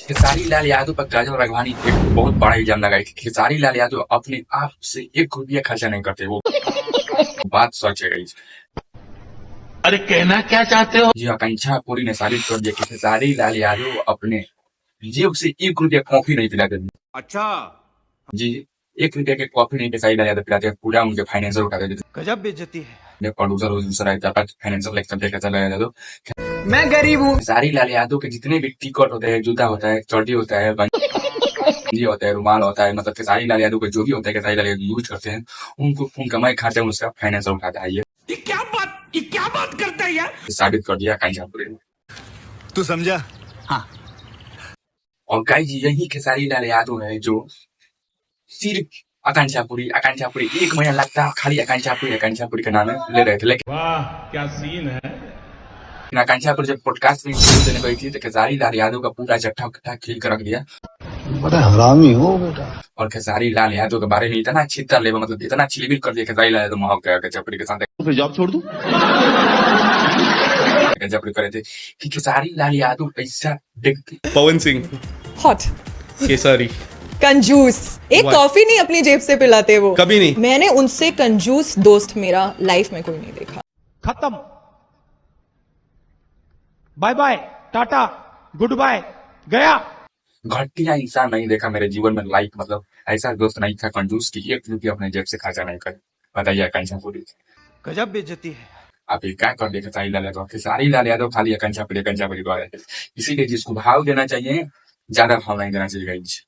खेसारी लाल यादव पर काजल राघवानी एक बहुत बड़ा इल्जाम लगाई कि खेसारी लाल यादव अपने आप से 1 रुपया खर्चा नहीं करते। वो बात सच है। अरे कहना क्या चाहते हो? जी आकांक्षा पूरी ने साबित कर दिया कि खेसारी लाल यादव अपने जेब से 1 रुपया कॉफी नहीं पिलाते। अच्छा, जी 1 रुपया के कॉफी नहीं खेसारी लाल यादव पिलाते, पूरा उनके फाइनेंशियल उठाते थे। गजब बेइज्जती है। प्रोड्यूसर रहता था, फाइनेंशियल सब्जेक्ट खेसारी लाल यादव। मैं गरीब हूँ। खेसारी लाल यादव के जितने भी टिकट होते हैं, जूता होता है, चड्डी होता है, गंजी होता है, रुमाल होता है, मतलब खेसारी लाल यादव के जो भी होता है खेसारी लाल यादव यूज करते हैं, उनको खून कमाई खर्चा उसका फाइनेंशियल उठाता है। ये क्या बात करता है यार? साबित कर दिया आकांक्षापुरी ने। तू समझा? हाँ। और गाइस यही खेसारी लाल यादव है जो सिर्फ आकांक्षापुरी 1 महीना लगता खाली आकांक्षापुरी का नाम ले रहे थे। लेकिन वाह क्या सीन है। आकांक्षापुरी जब पॉडकास्ट में इंटरव्यू देने गई थी तो खेसारी लाल यादव का पूरा चट्टा खींच कर रख दिया। बड़ा हरामी हो बेटा। और खेसारी लाल यादव के बारे में इतना छितर लेवल, मतलब इतना चिलबिल कर दिया खेसारी लाल यादव मोहब्बत आकांक्षापुरी के साथ फिर जॉब छोड़ दूं? आकांक्षापुरी करे थे कि खेसारी लाल यादव ऐसा व्यक्ति। पवन सिंह हॉट केसरी कंजूस, एक What? कॉफी नहीं अपनी जेब से पिलाते वो कभी नहीं। मैंने उनसे कंजूस दोस्त मेरा लाइफ में कोई नहीं देखा। खत्म। Bye bye, tata, goodbye, गया। घटिया इंसान नहीं देखा मेरे जीवन में, लाइक मतलब ऐसा दोस्त नहीं था कंजूस की 1 रुपया अपने जेब से खर्चा नहीं करे। बताइए आकांक्षापुरी गजब बेइज्जती है। आप ये क्या कर दिया खेसारी लाल यादव? खेसारी लाल यादव खाली आकांक्षापुरी को आ रहे थे, इसीलिए जिसको भाव देना चाहिए ज्यादा भाव नहीं देना चाहिए गाइस।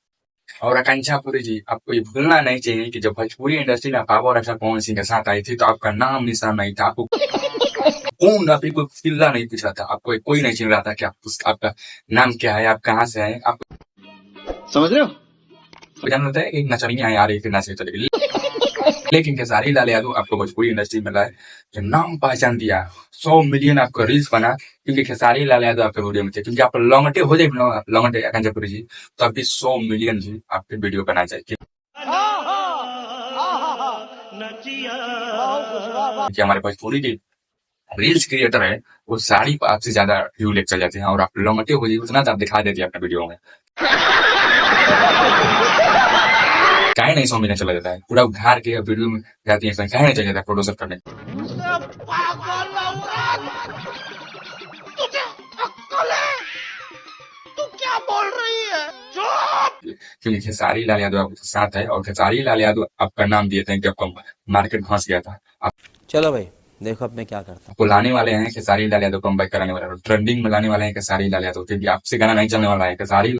और आकांक्षापुरी जी आपको ये भूलना नहीं चाहिए कि जब भोजपुरी इंडस्ट्री में पावर रक्षा पवन सिंह के साथ आई थी तो आपका नाम निशान नहीं था। आपको कौन आपको कोई चिल्ला नहीं पूछा था, आपको कोई नहीं चिल्ला था कि आपका नाम क्या है, आप कहाँ से आए। आप समझ रहे हो? जानते हैं कि नचनिया आ रही थी नाचे चले गई। लेकिन खेसारी लाल यादव आपको भोजपुरी इंडस्ट्री में लाए, जो नाम पहचान दिया, 100 मिलियन आपका रील्स बना क्योंकि खेसारी लाल यादव आपके वीडियो में थे। क्योंकि आप लौंगटे हो जाए लौंगटे आकांक्षापुरी जी, तो अभी 100 मिलियन जी आपके वीडियो बना जाए कि हमारे भोजपुरी की रील्स क्रिएटर है वो साड़ी पर आपसे ज्यादा व्यू लेकर चल जाते हैं, और आप लौंगटे हो जाए उतना तो आप दिखा देते हैं अपने वीडियो में। काहे नहीं 100 मिलियन चला जाता है, पूरा उघार के वीडियो में जाती है, काहे नहीं चल जाता है प्रोड्यूसर करने। क्योंकि खेसारी लाल यादव आपके साथ है, और खेसारी लाल यादव आपका नाम दिए थे कि आपका मार्केट घंस गया था। चलो भाई देखो अब मैं क्या करता हूँ। आपको लाने वाले हैं खेसारी लाल यादव, कम बैक कराने वाले, ट्रेंडिंग में लाने वाले हैं खेसारी लाल यादव, क्योंकि आपसे गाना नहीं चलने वाला है। खेसारी